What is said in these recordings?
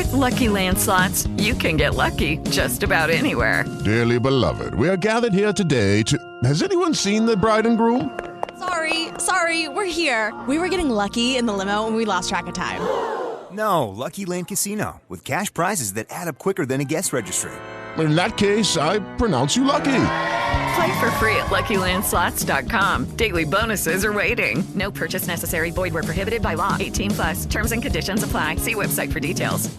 With Lucky Land Slots, you can get lucky just about anywhere. Dearly beloved, we are gathered here today to... Has anyone seen the bride and groom? Sorry, we're here. We were getting lucky in the limo and we lost track of time. No, Lucky Land Casino, with cash prizes that add up quicker than a guest registry. In that case, I pronounce you lucky. Play for free at LuckyLandSlots.com. Daily bonuses are waiting. No purchase necessary. Void where prohibited by law. 18+. Terms and conditions apply. See website for details.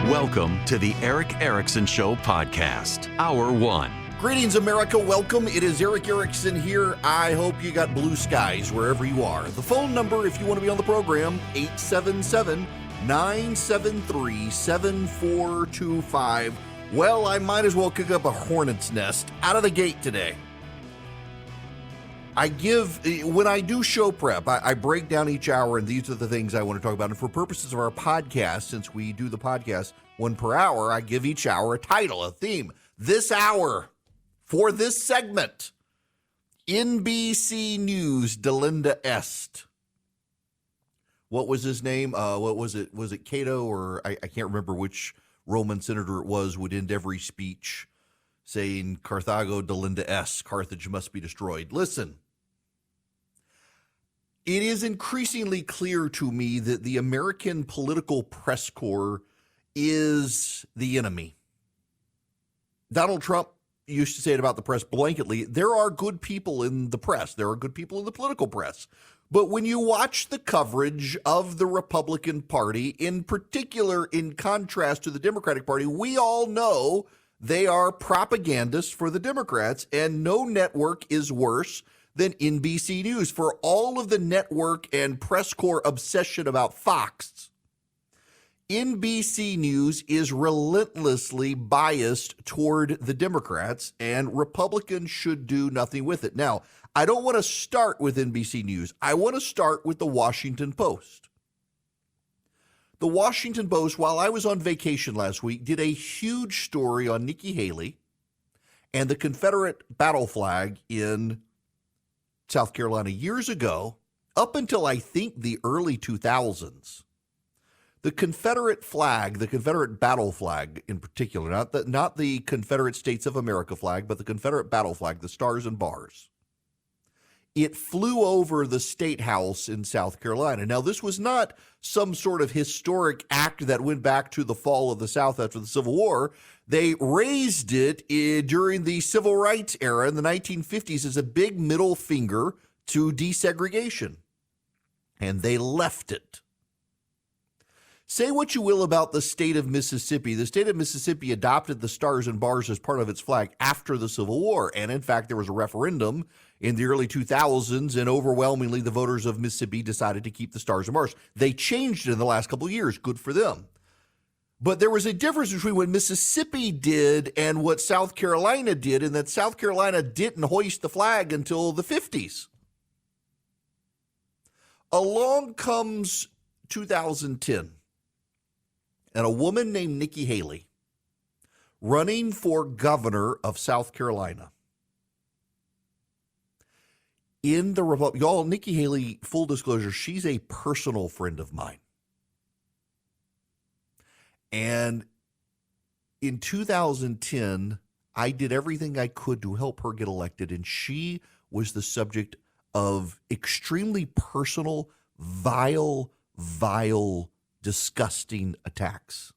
Welcome to the Eric Erickson Show podcast, Hour 1. Greetings, America. Welcome. It is Eric Erickson here. I hope you got blue skies wherever you are. The phone number, if you want to be on the program, 877-973-7425. Well, I might as well kick up a hornet's nest out of the gate today. When I do show prep, I break down each hour, and these are the things I want to talk about. And for purposes of our podcast, since we do the podcast one per hour, I give each hour a title, a theme. This hour, for this segment, NBC News, Delenda Est. What was his name? What was it? Was it Cato, or I can't remember which Roman senator it was, would end every speech saying, Carthago Delenda Est, Carthage must be destroyed. Listen, it is increasingly clear to me that the American political press corps is the enemy. Donald Trump used to say it about the press blanketly. There are good people in the press. There are good people in the political press. But when you watch the coverage of the Republican Party, in particular in contrast to the Democratic Party, we all know they are propagandists for the Democrats, and no network is worse than NBC News. For all of the network and press corps obsession about Fox, NBC News is relentlessly biased toward the Democrats, and Republicans should do nothing with it. Now, I don't want to start with NBC News. I want to start with the Washington Post. The Washington Post, while I was on vacation last week, did a huge story on Nikki Haley and the Confederate battle flag in South Carolina years ago, up until I think the early 2000s. The Confederate flag, the Confederate battle flag in particular, not the Confederate States of America flag, but the Confederate battle flag, the stars and bars. It flew over the State House in South Carolina. Now, this was not some sort of historic act that went back to the fall of the South after the Civil War. They raised it during the Civil Rights era in the 1950s as a big middle finger to desegregation. And they left it. Say what you will about the state of Mississippi. The state of Mississippi adopted the stars and bars as part of its flag after the Civil War. And in fact, there was a referendum in the early 2000s, and overwhelmingly the voters of Mississippi decided to keep the stars and bars. They changed it in the last couple of years. Good for them. But there was a difference between what Mississippi did and what South Carolina did, and that South Carolina didn't hoist the flag until the 50s. Along comes 2010. And a woman named Nikki Haley running for governor of South Carolina. In the Republic, y'all, Nikki Haley, full disclosure, she's a personal friend of mine. And in 2010, I did everything I could to help her get elected, and she was the subject of extremely personal, vile, disgusting attacks.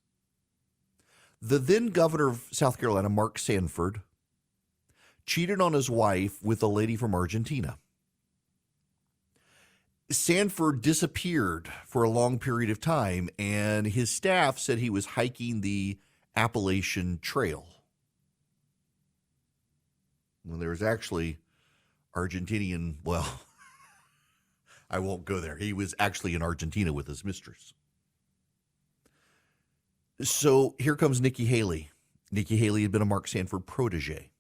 The then governor of South Carolina, Mark Sanford, cheated on his wife with a lady from Argentina. Sanford disappeared for a long period of time, and his staff said he was hiking the Appalachian Trail. Well, there was actually Argentinian, well, I won't go there. He was actually in Argentina with his mistress. So here comes Nikki Haley. Nikki Haley had been a Mark Sanford protege.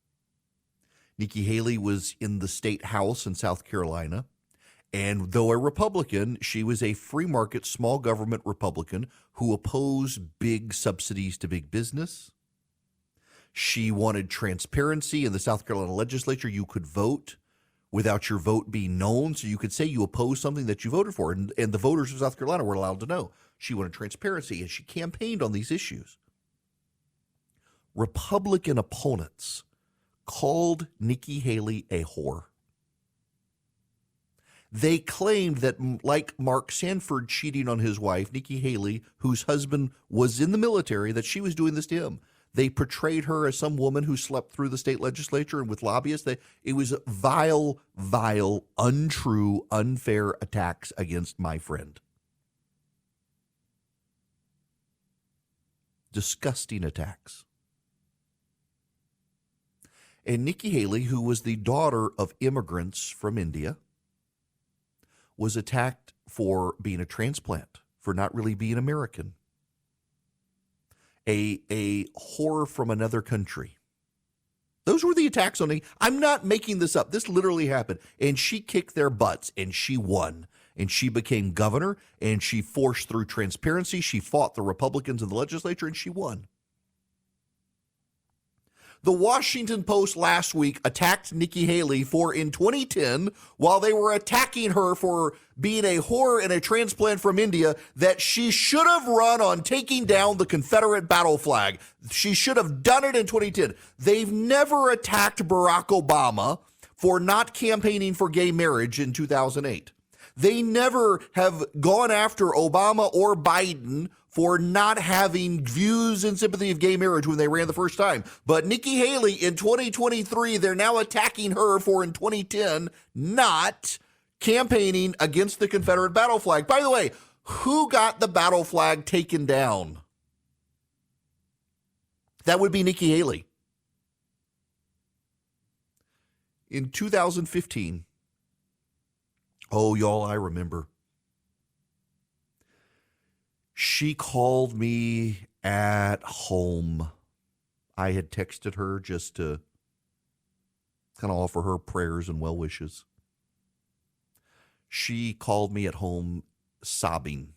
Nikki Haley was in the state house in South Carolina. And though a Republican, she was a free market, small government Republican who opposed big subsidies to big business. She wanted transparency in the South Carolina legislature. You could vote without your vote being known. So you could say you oppose something that you voted for, and the voters of South Carolina were allowed to know. She wanted transparency, and she campaigned on these issues. Republican opponents called Nikki Haley a whore. They claimed that, like Mark Sanford cheating on his wife, Nikki Haley, whose husband was in the military, that she was doing this to him. They portrayed her as some woman who slept through the state legislature and with lobbyists. It was vile, untrue, unfair attacks against my friend. Disgusting attacks. And Nikki Haley, who was the daughter of immigrants from India, was attacked for being a transplant, for not really being American. A whore from another country. Those were the attacks on me. I'm not making this up. This literally happened. And she kicked their butts, and she won. And she became governor, and she forced through transparency. She fought the Republicans in the legislature, and she won. The Washington Post last week attacked Nikki Haley for, in 2010, while they were attacking her for being a whore and a transplant from India, that she should have run on taking down the Confederate battle flag. She should have done it in 2010. They've never attacked Barack Obama for not campaigning for gay marriage in 2008. They never have gone after Obama or Biden for not having views and sympathy of gay marriage when they ran the first time. But Nikki Haley in 2023, they're now attacking her for, in 2010, not campaigning against the Confederate battle flag. By the way, who got the battle flag taken down? That would be Nikki Haley. In 2015, oh, y'all, I remember. She called me at home. I had texted her just to kind of offer her prayers and well wishes. She called me at home sobbing.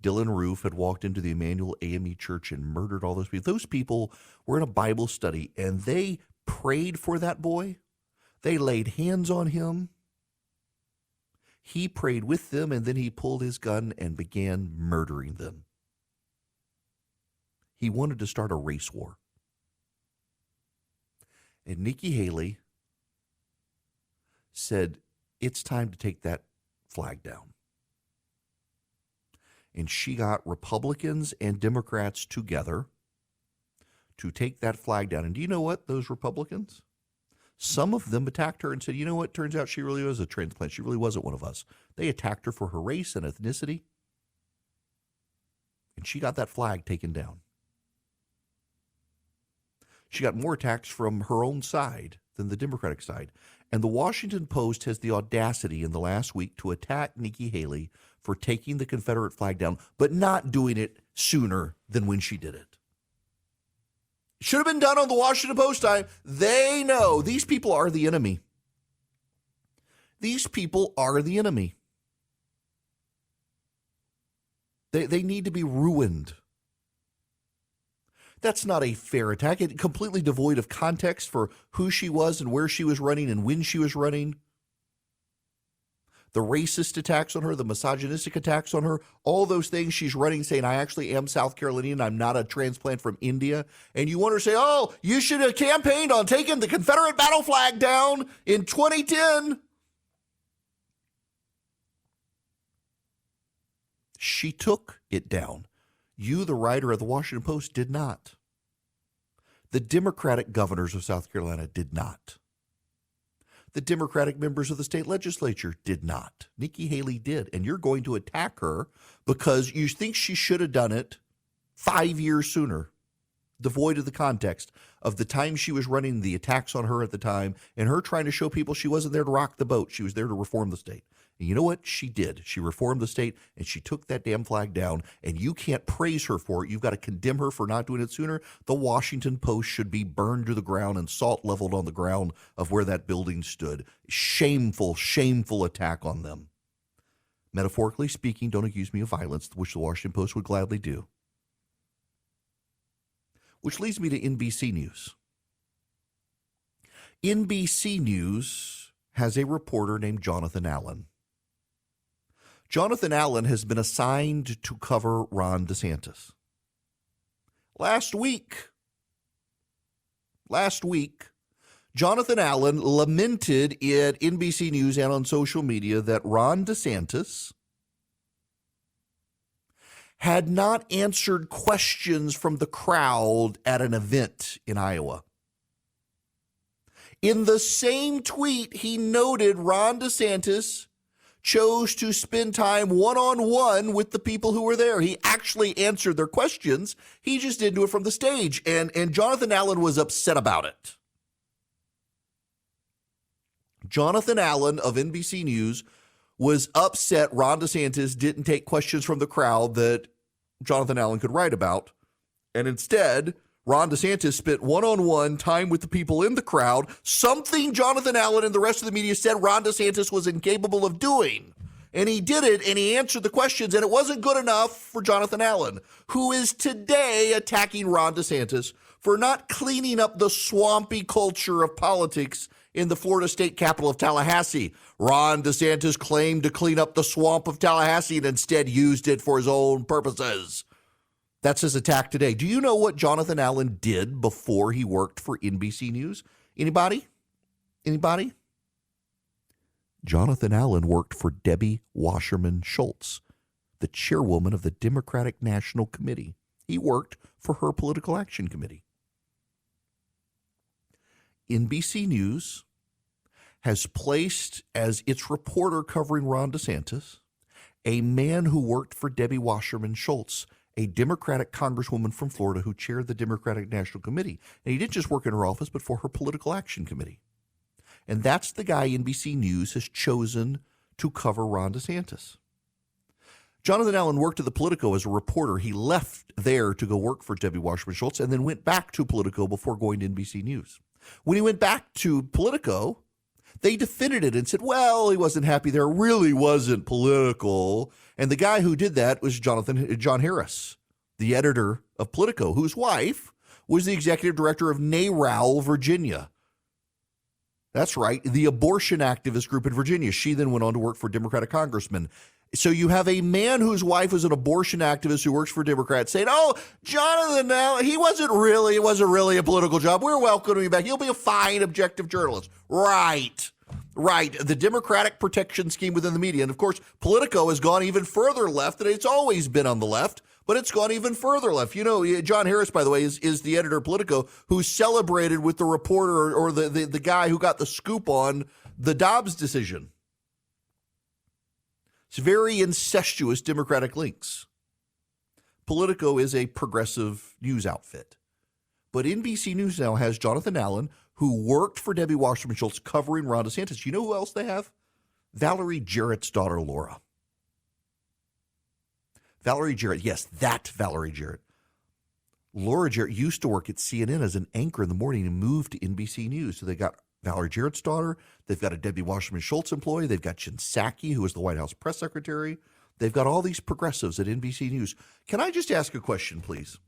Dylan Roof had walked into the Emmanuel AME church and murdered all those people. Those people were in a Bible study, and they prayed for that boy. They laid hands on him. He prayed with them, and then he pulled his gun and began murdering them. He wanted to start a race war. And Nikki Haley said, it's time to take that flag down. And she got Republicans and Democrats together to take that flag down. And do you know what, those Republicans? Some of them attacked her and said, you know what, turns out she really was a transplant. She really wasn't one of us. They attacked her for her race and ethnicity. And she got that flag taken down. She got more attacks from her own side than the Democratic side. And the Washington Post has the audacity in the last week to attack Nikki Haley for taking the Confederate flag down, but not doing it sooner than when she did it. Should have been done on the Washington Post time. They know these people are the enemy. These people are the enemy. They need to be ruined. That's not a fair attack. It's completely devoid of context for who she was and where she was running and when she was running. The racist attacks on her, the misogynistic attacks on her, all those things she's running saying, I actually am South Carolinian, I'm not a transplant from India. And you want her to say, oh, you should have campaigned on taking the Confederate battle flag down in 2010. She took it down. You, the writer of the Washington Post, did not. The Democratic governors of South Carolina did not. The Democratic members of the state legislature did not. Nikki Haley did. And you're going to attack her because you think she should have done it 5 years sooner, devoid of the context of the time she was running, the attacks on her at the time, and her trying to show people she wasn't there to rock the boat. She was there to reform the state. And you know what? She did. She reformed the state, and she took that damn flag down, and you can't praise her for it. You've got to condemn her for not doing it sooner. The Washington Post should be burned to the ground and salt leveled on the ground of where that building stood. Shameful, shameful attack on them. Metaphorically speaking, don't accuse me of violence, which the Washington Post would gladly do. Which leads me to NBC News. NBC News has a reporter named Jonathan Allen. Jonathan Allen has been assigned to cover Ron DeSantis. Last week, Jonathan Allen lamented at NBC News and on social media that Ron DeSantis had not answered questions from the crowd at an event in Iowa. In the same tweet, he noted Ron DeSantis chose to spend time one-on-one with the people who were there. He actually answered their questions. He just didn't do it from the stage. And Jonathan Allen was upset about it. Jonathan Allen of NBC News was upset Ron DeSantis didn't take questions from the crowd that Jonathan Allen could write about. And instead, Ron DeSantis spent one-on-one time with the people in the crowd, something Jonathan Allen and the rest of the media said Ron DeSantis was incapable of doing. And he did it, and he answered the questions, and it wasn't good enough for Jonathan Allen, who is today attacking Ron DeSantis for not cleaning up the swampy culture of politics in the Florida state capital of Tallahassee. Ron DeSantis claimed to clean up the swamp of Tallahassee and instead used it for his own purposes. That's his attack today. Do you know what Jonathan Allen did before he worked for NBC News? Anybody? Jonathan Allen worked for Debbie Wasserman Schultz, the chairwoman of the Democratic National Committee. He worked for her political action committee. NBC News has placed as its reporter covering Ron DeSantis a man who worked for Debbie Wasserman Schultz, a Democratic congresswoman from Florida who chaired the Democratic National Committee. And he didn't just work in her office, but for her political action committee. And that's the guy NBC News has chosen to cover Ron DeSantis. Jonathan Allen worked at the Politico as a reporter. He left there to go work for Debbie Wasserman Schultz and then went back to Politico before going to NBC News. When he went back to Politico, they defended it and said, well, he wasn't happy there. It really wasn't political. And the guy who did that was John Harris, the editor of Politico, whose wife was the executive director of NARAL, Virginia. That's right, the abortion activist group in Virginia. She then went on to work for Democratic congressmen. So you have a man whose wife is an abortion activist who works for Democrats saying, oh, Jonathan Allen, it wasn't really a political job. We're welcoming him back. He'll be a fine, objective journalist. Right. The Democratic protection scheme within the media. And of course, Politico has gone even further left, and it's always been on the left, but it's gone even further left. You know, John Harris, by the way, is the editor of Politico who celebrated with the reporter or the guy who got the scoop on the Dobbs decision. It's very incestuous Democratic links. Politico is a progressive news outfit. But NBC News now has Jonathan Allen, who worked for Debbie Wasserman Schultz covering Ron DeSantis. You know who else they have? Valerie Jarrett's daughter, Laura. Valerie Jarrett, yes, that Valerie Jarrett. Laura Jarrett used to work at CNN as an anchor in the morning and moved to NBC News. So they got Valerie Jarrett's daughter. They've got a Debbie Wasserman Schultz employee. They've got Jen Psaki, who is the White House press secretary. They've got all these progressives at NBC News. Can I just ask a question, please?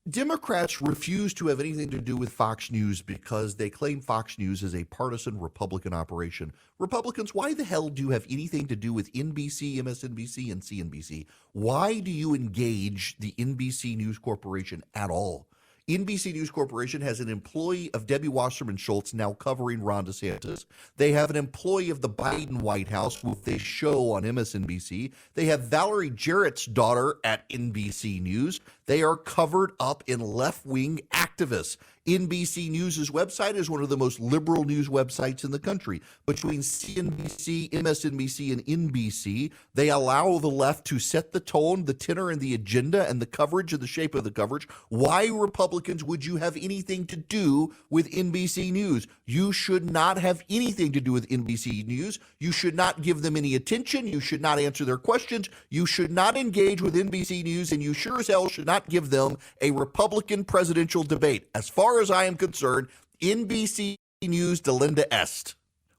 Democrats refuse to have anything to do with Fox News because they claim Fox News is a partisan Republican operation. Republicans, why the hell do you have anything to do with NBC, MSNBC, and CNBC? Why do you engage the NBC News Corporation at all? NBC News Corporation has an employee of Debbie Wasserman Schultz now covering Ron DeSantis. They have an employee of the Biden White House who they show on MSNBC. They have Valerie Jarrett's daughter at NBC News. They are covered up in left-wing activists. NBC News' website is one of the most liberal news websites in the country. Between CNBC, MSNBC, and NBC, they allow the left to set the tone, the tenor, and the agenda, and the coverage and the shape of the coverage. Why, Republicans, would you have anything to do with NBC News? You should not have anything to do with NBC News. You should not give them any attention. You should not answer their questions. You should not engage with NBC News, and you sure as hell should not give them a Republican presidential debate. As far as I am concerned, NBC News Delenda est.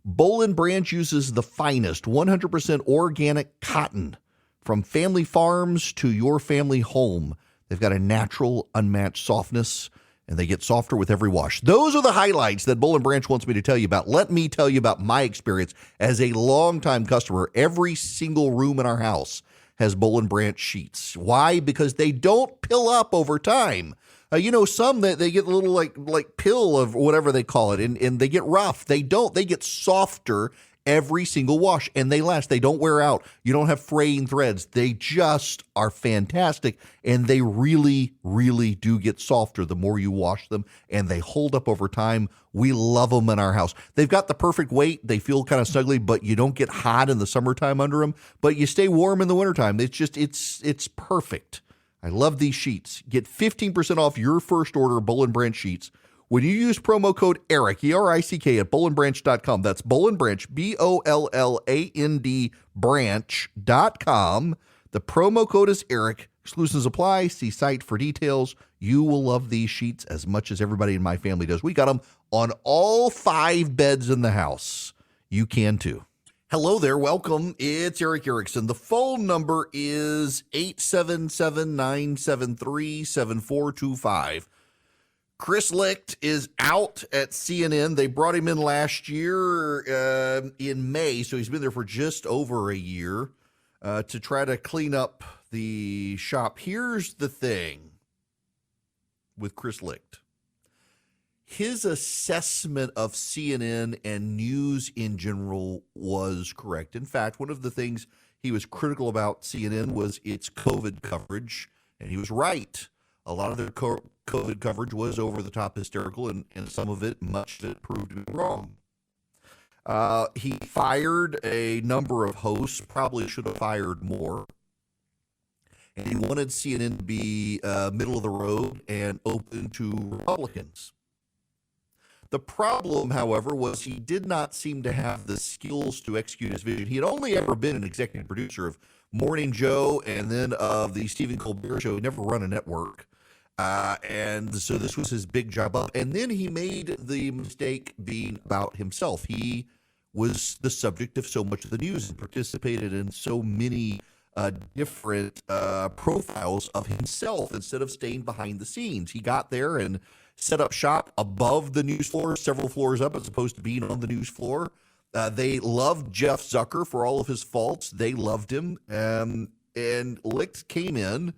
Boll & Branch uses the finest 100% organic cotton from family farms to your family home. They've got a natural, unmatched softness, and they get softer with every wash. Those are the highlights that Boll & Branch wants me to tell you about. Let me tell you about my experience as a longtime customer. Every single room in our house has Boll & Branch sheets. Why? Because they don't pill up over time. Some that they get a little like pill of whatever they call it, and they get rough. They don't. They get softer every single wash, and they last. They don't wear out. You don't have fraying threads. They just are fantastic, and they really, really do get softer the more you wash them, and they hold up over time. We love them in our house. They've got the perfect weight. They feel kind of snuggly, but you don't get hot in the summertime under them, but you stay warm in the wintertime. It's perfect. I love these sheets. Get 15% off your first order of Boll & Branch sheets when you use promo code ERIC, ERICK, at bollandbranch.com. That's Boll & Branch, BOLLAND branch.com. The promo code is ERIC. Exclusions apply. See site for details. You will love these sheets as much as everybody in my family does. We got them on all 5 beds in the house. You can too. Hello there. Welcome. It's Eric Erickson. The phone number is 877-973-7425. Chris Licht is out at CNN. They brought him in last year in May, so he's been there for just over a year to try to clean up the shop. Here's the thing with Chris Licht. His assessment of CNN and news in general was correct. In fact, one of the things he was critical about CNN was its COVID coverage, and he was right. A lot of their COVID coverage was over the top hysterical, and some of it, much of it, proved to be wrong. He fired a number of hosts, probably should have fired more. And he wanted CNN to be middle of the road and open to Republicans. The problem, however, was he did not seem to have the skills to execute his vision. He had only ever been an executive producer of Morning Joe and then of the Stephen Colbert Show. He never run a network. And so this was his big job up. And then he made the mistake being about himself. He was the subject of so much of the news and participated in so many different profiles of himself instead of staying behind the scenes. He got there and set up shop above the news floor, several floors up, as opposed to being on the news floor. They loved Jeff Zucker for all of his faults. They loved him. And Licht came in,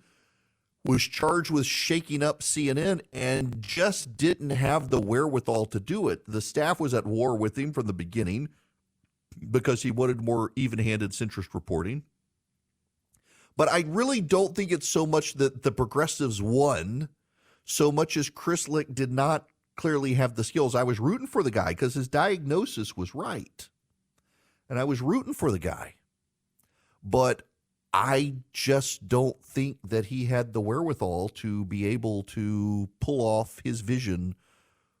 was charged with shaking up CNN, and just didn't have the wherewithal to do it. The staff was at war with him from the beginning because he wanted more even-handed centrist reporting. But I really don't think it's so much that the progressives won, so much as Chris Licht did not clearly have the skills. I was rooting for the guy because his diagnosis was right. And I was rooting for the guy. But I just don't think that he had the wherewithal to be able to pull off his vision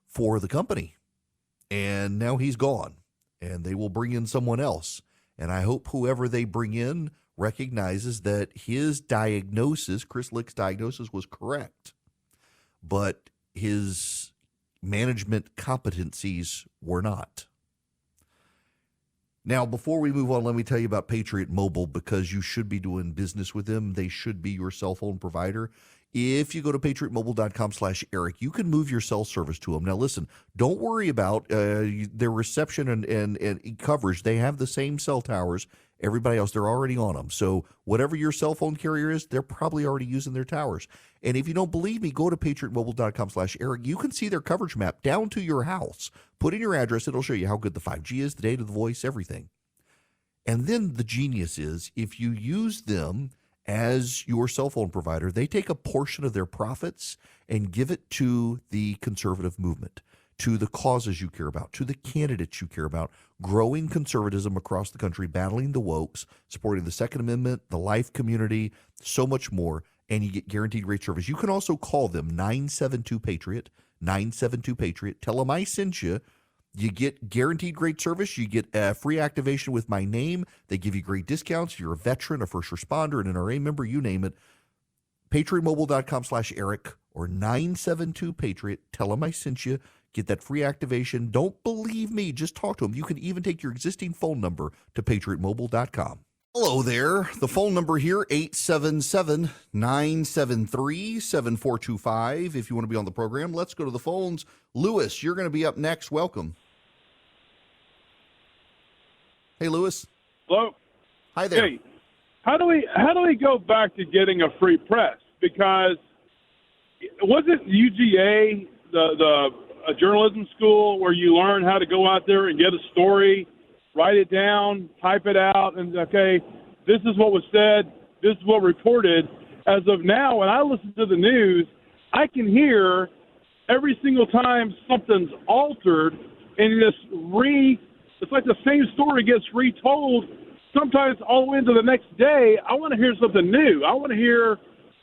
for the company. And now he's gone, and they will bring in someone else. And I hope whoever they bring in recognizes that his diagnosis, Chris Licht's diagnosis, was correct. But his management competencies were not. Now, before we move on, let me tell you about Patriot Mobile, because you should be doing business with them. They should be your cell phone provider. If you go to patriotmobile.com/Eric, you can move your cell service to them. Now, listen, don't worry about their reception and coverage. They have the same cell towers everybody else. They're already on them. So whatever your cell phone carrier is, they're probably already using their towers. And if you don't believe me, go to patriotmobile.com/Eric. You can see their coverage map down to your house. Put in your address. It'll show you how good the 5G is, the data, the voice, everything. And then the genius is, if you use them as your cell phone provider, they take a portion of their profits and give it to the conservative movement, to the causes you care about, to the candidates you care about, growing conservatism across the country, battling the wokes, supporting the Second Amendment, the life community, so much more, and you get guaranteed great service. You can also call them 972-PATRIOT, 972-PATRIOT. Tell them I sent you. You get guaranteed great service. You get free activation with my name. They give you great discounts. If you're a veteran, a first responder, an NRA member, you name it. patriotmobile.com/Eric or 972-PATRIOT. Tell them I sent you. Get that free activation. Don't believe me. Just talk to them. You can even take your existing phone number to patriotmobile.com. Hello there. The phone number here, 877-973-7425. If you want to be on the program, let's go to the phones. Lewis, you're going to be up next. Welcome. Hey, Lewis. Hello. Hi there. Hey, how do we go back to getting a free press? Because wasn't UGA a journalism school where you learn how to go out there and get a story, write it down, type it out, and, okay, this is what was said, this is what reported. As of now, when I listen to the news, I can hear every single time something's altered, and it's like the same story gets retold, sometimes all the way into the next day. I want to hear something new. I want to hear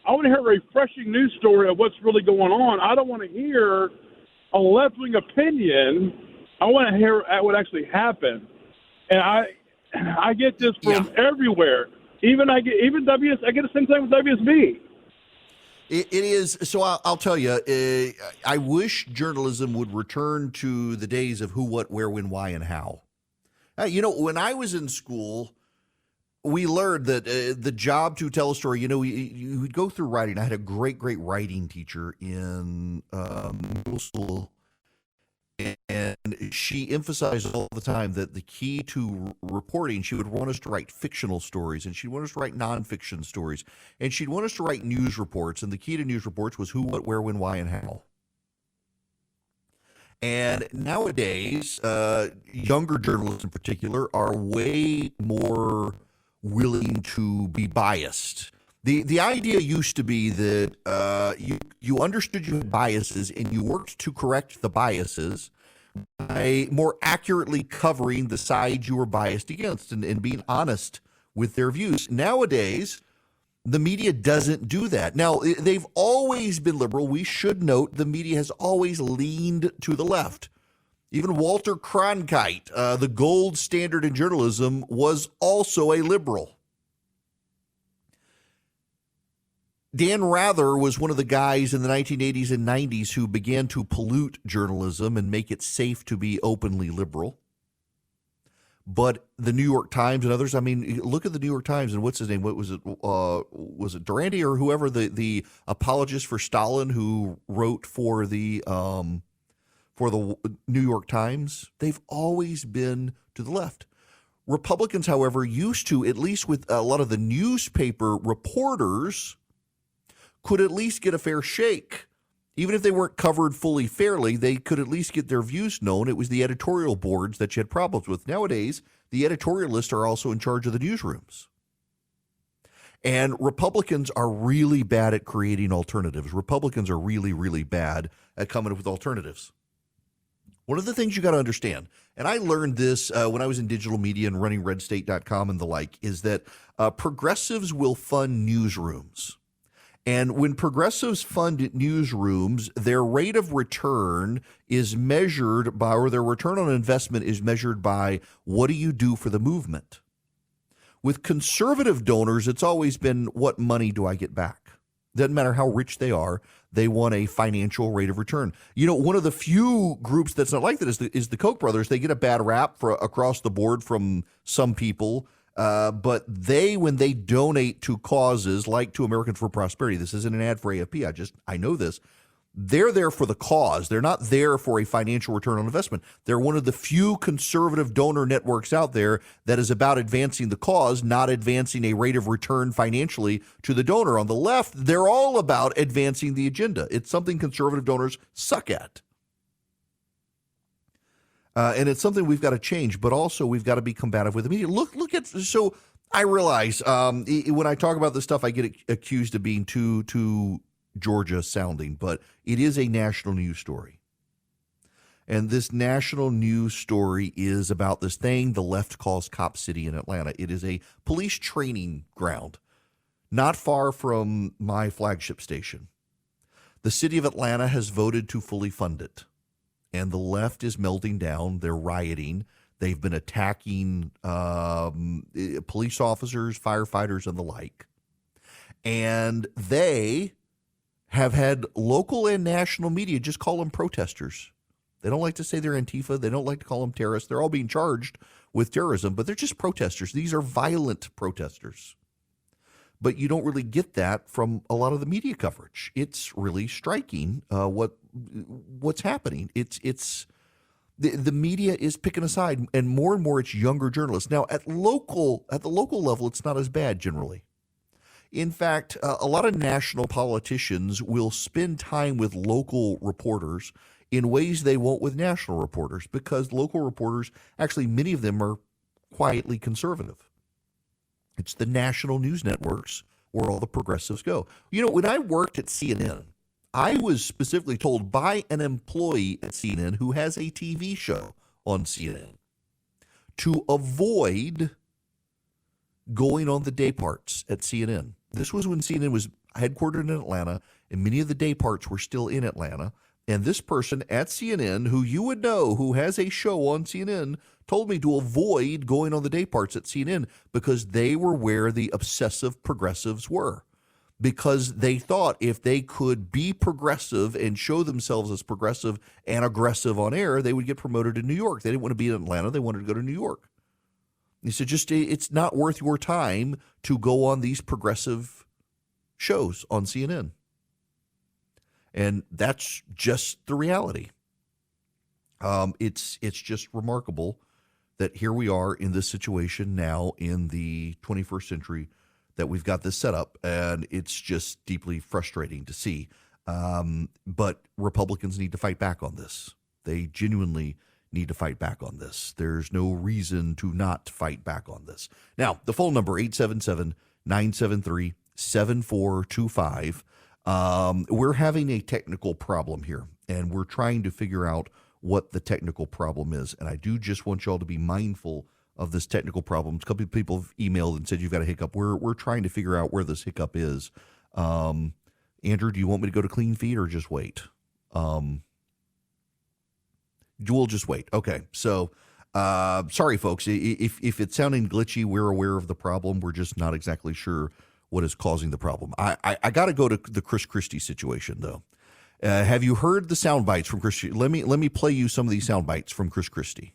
a refreshing news story of what's really going on. I don't want to hear a left-wing opinion. I want to hear what actually happened. And I get this from everywhere. I get the same thing with WSB. It is. So I'll tell you, I wish journalism would return to the days of who, what, where, when, why, and how. When I was in school, we learned that the job to tell a story, you would go through writing. I had a great writing teacher in middle school. And she emphasized all the time that the key to reporting, she would want us to write fictional stories, and she'd want us to write nonfiction stories, and she'd want us to write news reports. And the key to news reports was who, what, where, when, why, and how. And nowadays, younger journalists in particular are way more willing to be biased. The idea used to be that you understood you had biases and you worked to correct the biases by more accurately covering the side you were biased against and being honest with their views. Nowadays, the media doesn't do that. Now, they've always been liberal. We should note the media has always leaned to the left. Even Walter Cronkite, the gold standard in journalism, was also a liberal. Dan Rather was one of the guys in the 1980s and 90s who began to pollute journalism and make it safe to be openly liberal. But the New York Times and others, I mean, look at the New York Times and what's his name? What was it? Was it Durante or whoever, the apologist for Stalin who wrote for the New York Times? They've always been to the left. Republicans, however, used to, at least with a lot of the newspaper reporters, could at least get a fair shake. Even if they weren't covered fully fairly, they could at least get their views known. It was the editorial boards that you had problems with. Nowadays, the editorialists are also in charge of the newsrooms. And Republicans are really bad at creating alternatives. Republicans are really, really bad at coming up with alternatives. One of the things you got to understand, and I learned this when I was in digital media and running redstate.com and the like, is that progressives will fund newsrooms. And when progressives fund newsrooms, their rate of return is measured by, or their return on investment is measured by, what do you do for the movement? With conservative donors, it's always been, what money do I get back? Doesn't matter how rich they are, they want a financial rate of return. One of the few groups that's not like that is the Koch brothers. They get a bad rap across the board from some people. But when they donate to causes like to Americans for Prosperity, this isn't an ad for AFP, I know this, they're there for the cause. They're not there for a financial return on investment. They're one of the few conservative donor networks out there that is about advancing the cause, not advancing a rate of return financially to the donor. On the left, they're all about advancing the agenda. It's something conservative donors suck at. And it's something we've got to change, but also we've got to be combative with the media. Look at, so I realize when I talk about this stuff, I get accused of being too Georgia sounding, but it is a national news story. And this national news story is about this thing the left calls Cop City in Atlanta. It is a police training ground, not far from my flagship station. The city of Atlanta has voted to fully fund it. And the left is melting down. They're rioting. They've been attacking police officers, firefighters, and the like. And they have had local and national media just call them protesters. They don't like to say they're Antifa. They don't like to call them terrorists. They're all being charged with terrorism, but they're just protesters. These are violent protesters. But you don't really get that from a lot of the media coverage. It's really striking what's happening. It's the media is picking a side, and more it's younger journalists. Now at the local level, it's not as bad generally. In fact, a lot of national politicians will spend time with local reporters in ways they won't with national reporters, because local reporters, actually many of them are quietly conservative. It's the national news networks where all the progressives go. You know, when I worked at CNN, I was specifically told by an employee at CNN who has a TV show on CNN to avoid going on the day parts at CNN. This was when CNN was headquartered in Atlanta, and many of the day parts were still in Atlanta. And this person at CNN, who you would know, who has a show on CNN, told me to avoid going on the day parts at CNN because they were where the obsessive progressives were. Because they thought if they could be progressive and show themselves as progressive and aggressive on air, they would get promoted in New York. They didn't want to be in Atlanta. They wanted to go to New York. He said, it's not worth your time to go on these progressive shows on CNN. And that's just the reality. It's just remarkable that here we are in this situation now in the 21st century that we've got this set up, and it's just deeply frustrating to see. But Republicans need to fight back on this. They genuinely need to fight back on this. There's no reason to not fight back on this. Now, the phone number, 877-973-7425. We're having a technical problem here, and we're trying to figure out what the technical problem is. And I do just want y'all to be mindful of this technical problem. A couple of people have emailed and said you've got a hiccup. We're trying to figure out where this hiccup is. Andrew, do you want me to go to clean feed or just wait? We'll just wait. Okay. So, sorry, folks. If it's sounding glitchy, we're aware of the problem. We're just not exactly sure what is causing the problem. I got to go to the Chris Christie situation, though. Have you heard the sound bites from Chris? Let me play you some of these sound bites from Chris Christie.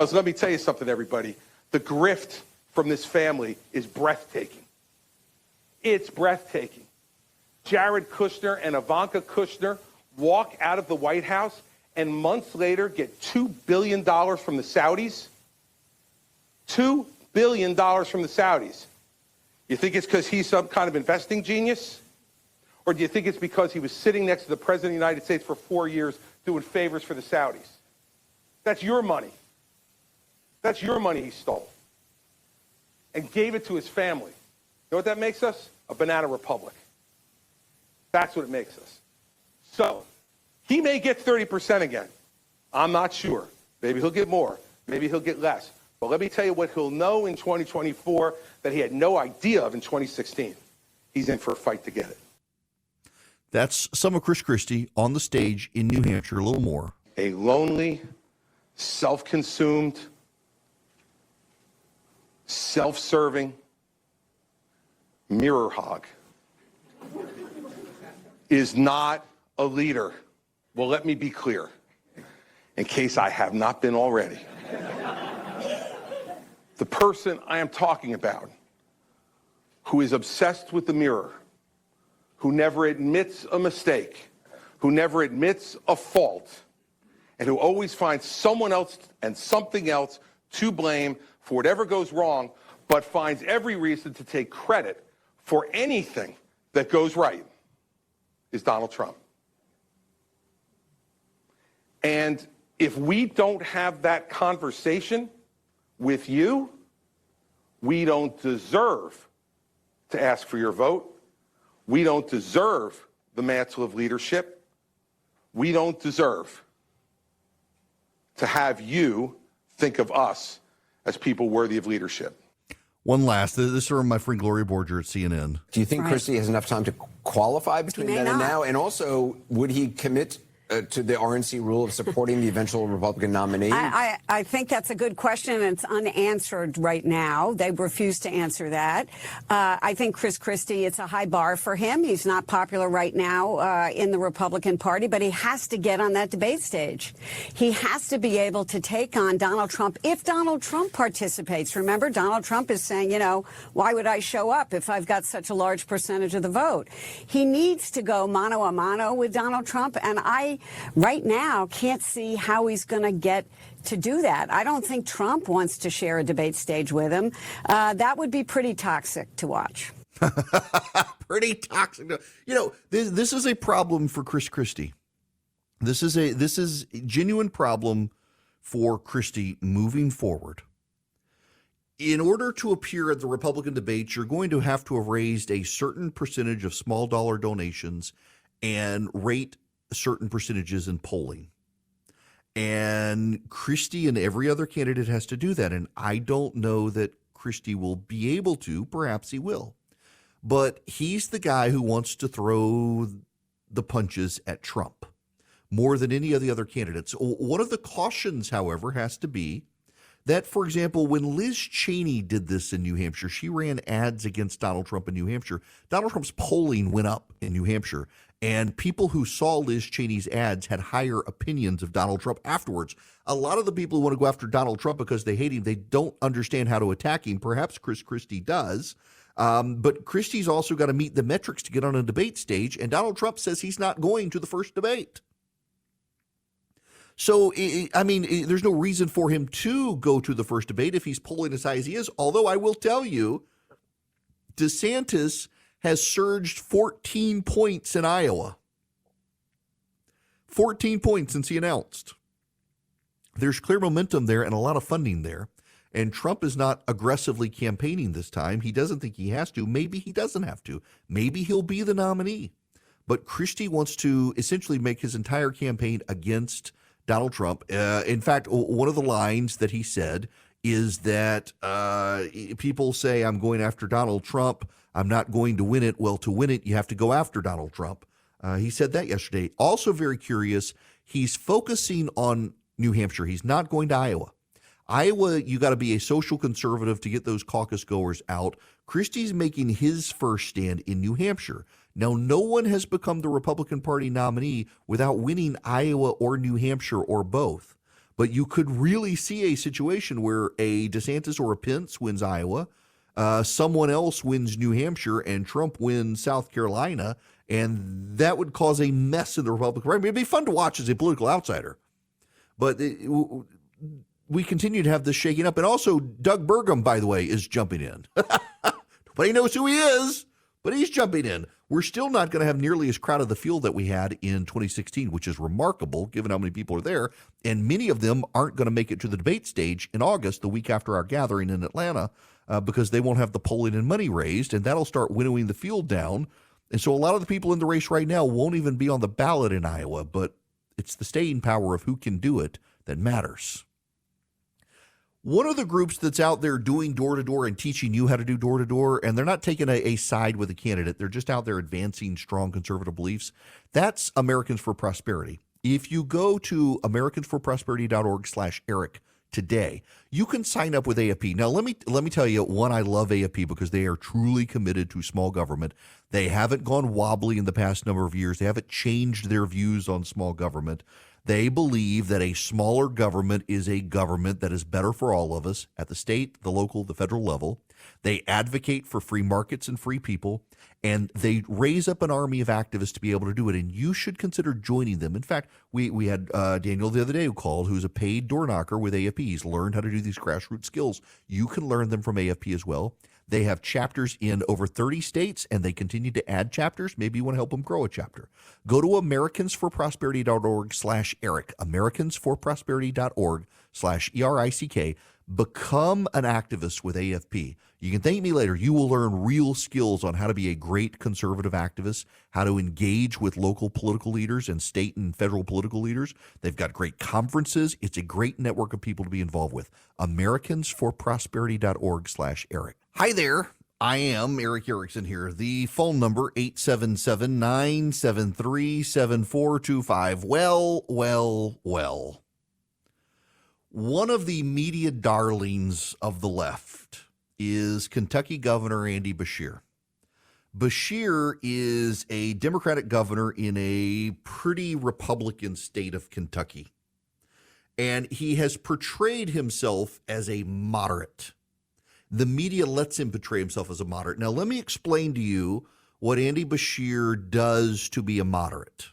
So let me tell you something, everybody. The grift from this family is breathtaking. It's breathtaking. Jared Kushner and Ivanka Kushner walk out of the White House and months later get $2 billion from the Saudis. $2 billion from the Saudis. You think it's because he's some kind of investing genius? Or do you think it's because he was sitting next to the President of the United States for 4 years doing favors for the Saudis? That's your money. That's your money he stole. And gave it to his family. You know what that makes us? A banana republic. That's what it makes us. So, he may get 30% again. I'm not sure. Maybe he'll get more. Maybe he'll get less. But let me tell you what he'll know in 2024 that he had no idea of in 2016. He's in for a fight to get it. That's some of Chris Christie on the stage in New Hampshire, a little more. A lonely, self-consumed, self-serving mirror hog is not a leader. Well, let me be clear, in case I have not been already. The person I am talking about, who is obsessed with the mirror, who never admits a mistake, who never admits a fault, and who always finds someone else and something else to blame for whatever goes wrong, but finds every reason to take credit for anything that goes right, is Donald Trump. And if we don't have that conversation with you, we don't deserve to ask for your vote. We don't deserve the mantle of leadership. We don't deserve to have you think of us as people worthy of leadership. One last, this is from my friend Gloria Borger at CNN. Do you think Christie has enough time to qualify between then and now? And also, would he commit to the RNC rule of supporting the eventual Republican nominee? I think that's a good question, and it's unanswered right now. They refuse to answer that. I think Chris Christie, it's a high bar for him. He's not popular right now in the Republican Party, but he has to get on that debate stage. He has to be able to take on Donald Trump if Donald Trump participates. Remember, Donald Trump is saying, you know, why would I show up if I've got such a large percentage of the vote? He needs to go mano a mano with Donald Trump, and I right now can't see how he's going to get to do that. I don't think Trump wants to share a debate stage with him. That would be pretty toxic to watch. Pretty toxic. You know, this is a problem for Chris Christie. This is a genuine problem for Christie moving forward. In order to appear at the Republican debates, you're going to have raised a certain percentage of small dollar donations and rate certain percentages in polling. And Christie and every other candidate has to do that. And I don't know that Christie will be able to. Perhaps he will. But he's the guy who wants to throw the punches at Trump more than any of the other candidates. One of the cautions, however, has to be that, for example, when Liz Cheney did this in New Hampshire, she ran ads against Donald Trump in New Hampshire. Donald Trump's polling went up in New Hampshire, and people who saw Liz Cheney's ads had higher opinions of Donald Trump afterwards. A lot of the people who want to go after Donald Trump because they hate him, they don't understand how to attack him. Perhaps Chris Christie does. But Christie's also got to meet the metrics to get on a debate stage, and Donald Trump says he's not going to the first debate. So, I mean, there's no reason for him to go to the first debate if he's polling as high as he is. Although I will tell you, DeSantis has surged 14 points in Iowa. 14 points since he announced. There's clear momentum there and a lot of funding there. And Trump is not aggressively campaigning this time. He doesn't think he has to. Maybe he doesn't have to. Maybe he'll be the nominee. But Christie wants to essentially make his entire campaign against Donald Trump. In fact, one of the lines that he said is that people say, I'm going after Donald Trump. I'm not going to win it. Well, to win it, you have to go after Donald Trump. He said that yesterday. Also very curious, he's focusing on New Hampshire. He's not going to Iowa. Iowa, you got to be a social conservative to get those caucus goers out. Christie's making his first stand in New Hampshire. Now, no one has become the Republican Party nominee without winning Iowa or New Hampshire or both. But you could really see a situation where a DeSantis or a Pence wins Iowa, someone else wins New Hampshire, and Trump wins South Carolina, and that would cause a mess in the Republican Party. It'd be fun to watch as a political outsider. But we continue to have this shaking up. And also, Doug Burgum, by the way, is jumping in. Nobody knows who he is, but he's jumping in. We're still not going to have nearly as crowded the field that we had in 2016, which is remarkable given how many people are there. And many of them aren't going to make it to the debate stage in August, the week after our gathering in Atlanta, because they won't have the polling and money raised, and that'll start winnowing the field down. And so a lot of the people in the race right now won't even be on the ballot in Iowa, but it's the staying power of who can do it that matters. One of the groups that's out there doing door-to-door and teaching you how to do door-to-door, and they're not taking a side with a candidate, they're just out there advancing strong conservative beliefs, that's Americans for Prosperity. If you go to americansforprosperity.org/Eric today, you can sign up with AFP. Now, let me tell you, one, I love AFP because they are truly committed to small government. They haven't gone wobbly in the past number of years. They haven't changed their views on small government. They believe that a smaller government is a government that is better for all of us at the state, the local, the federal level. They advocate for free markets and free people, and they raise up an army of activists to be able to do it, and you should consider joining them. In fact, we had Daniel the other day who called, who's a paid door knocker with AFP. He's learned how to do these grassroots skills. You can learn them from AFP as well. They have chapters in over 30 states, and they continue to add chapters. Maybe you want to help them grow a chapter. Go to americansforprosperity.org/Eric, americansforprosperity.org/ERICK. Become an activist with AFP. You can thank me later. You will learn real skills on how to be a great conservative activist, how to engage with local political leaders and state and federal political leaders. They've got great conferences. It's a great network of people to be involved with. americansforprosperity.org/Eric. Hi there. I am Eric Erickson here. The phone number, 877-973-7425. Well. One of the media darlings of the left is Kentucky Governor Andy Beshear. Beshear is a Democratic governor in a pretty Republican state of Kentucky. And he has portrayed himself as a moderate. The media lets him portray himself as a moderate. Now, let me explain to you what Andy Beshear does to be a moderate.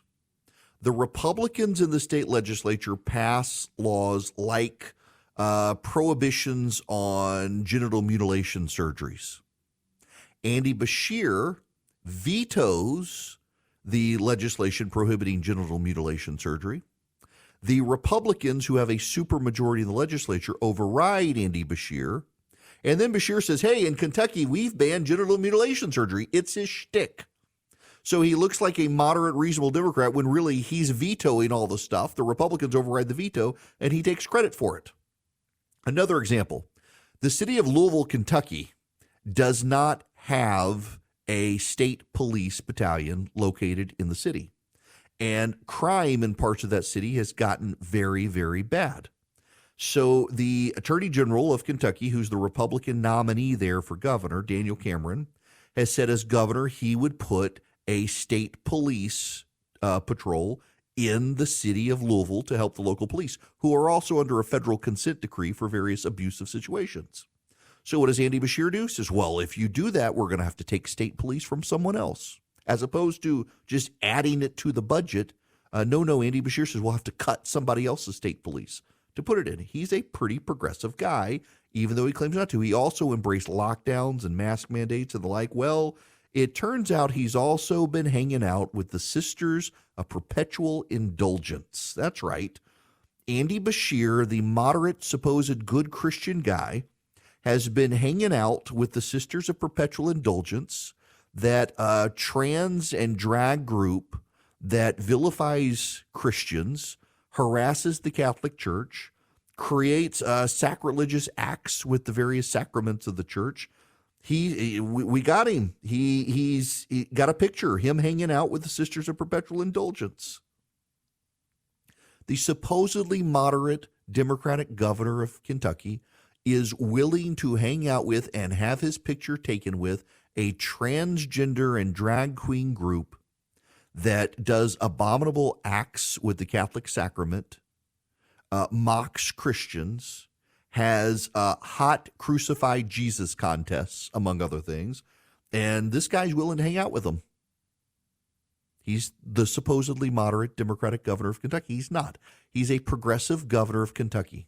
The Republicans in the state legislature pass laws like prohibitions on genital mutilation surgeries. Andy Beshear vetoes the legislation prohibiting genital mutilation surgery. The Republicans, who have a supermajority in the legislature, override Andy Beshear. And then Beshear says, hey, in Kentucky, we've banned genital mutilation surgery. It's his shtick. So he looks like a moderate, reasonable Democrat when really he's vetoing all the stuff. The Republicans override the veto, and he takes credit for it. Another example, the city of Louisville, Kentucky, does not have a state police battalion located in the city. And crime in parts of that city has gotten very, very bad. So the Attorney General of Kentucky, who's the Republican nominee there for governor, Daniel Cameron, has said as governor he would put a state police patrol in the city of Louisville to help the local police, who are also under a federal consent decree for various abusive situations. So what does Andy Beshear do? Says, well, if you do that, we're going to have to take state police from someone else, as opposed to just adding it to the budget. No, Andy Beshear says we'll have to cut somebody else's state police to put it in. He's a pretty progressive guy, even though he claims not to. He also embraced lockdowns and mask mandates and the like. Well, it turns out he's also been hanging out with the Sisters of Perpetual Indulgence. That's right. Andy Beshear, the moderate, supposed good Christian guy, has been hanging out with the Sisters of Perpetual Indulgence, that trans and drag group that vilifies Christians, harasses the Catholic Church, creates sacrilegious acts with the various sacraments of the church. We got him. He's got a picture, him hanging out with the Sisters of Perpetual Indulgence. The supposedly moderate Democratic governor of Kentucky is willing to hang out with and have his picture taken with a transgender and drag queen group that does abominable acts with the Catholic sacrament, mocks Christians, has hot crucified Jesus contests, among other things, and this guy's willing to hang out with them. He's the supposedly moderate Democratic governor of Kentucky. He's not. He's a progressive governor of Kentucky.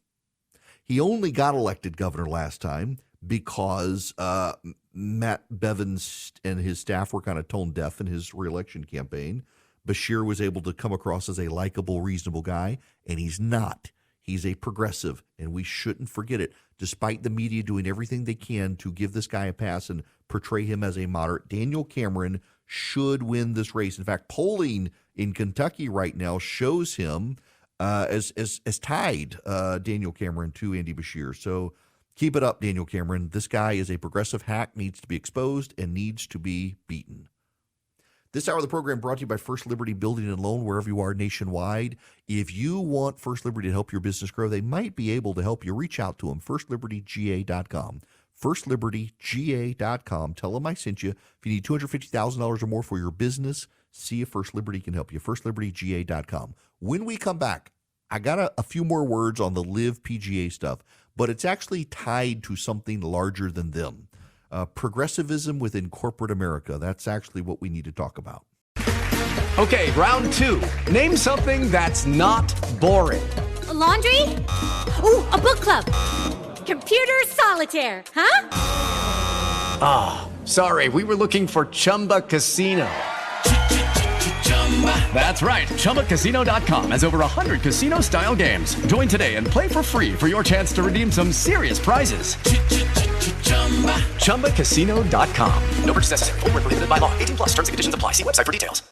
He only got elected governor last time because Matt Bevins and his staff were kind of tone deaf in his reelection campaign. Beshear was able to come across as a likable, reasonable guy, and he's not. He's a progressive, and we shouldn't forget it. Despite the media doing everything they can to give this guy a pass and portray him as a moderate, Daniel Cameron should win this race. In fact, polling in Kentucky right now shows him as tied Daniel Cameron to Andy Beshear. So keep it up, Daniel Cameron. This guy is a progressive hack, needs to be exposed, and needs to be beaten. This hour of the program brought to you by First Liberty Building and Loan, wherever you are nationwide. If you want First Liberty to help your business grow, they might be able to help you. Reach out to them, firstlibertyga.com. firstlibertyga.com. Tell them I sent you. If you need $250,000 or more for your business, see if First Liberty can help you. firstlibertyga.com. When we come back, I got a few more words on the Live PGA stuff, but it's actually tied to something larger than them. Progressivism within corporate America. That's actually what we need to talk about. Okay, round two. Name something that's not boring. A laundry? Ooh, a book club. Computer solitaire, huh? Ah, sorry, we were looking for Chumba Casino. That's right, ChumbaCasino.com has over 100 casino-style games. Join today and play for free for your chance to redeem some serious prizes. ChumbaCasino.com. No purchase necessary. Void where prohibited by law. 18+. Terms and conditions apply. See website for details.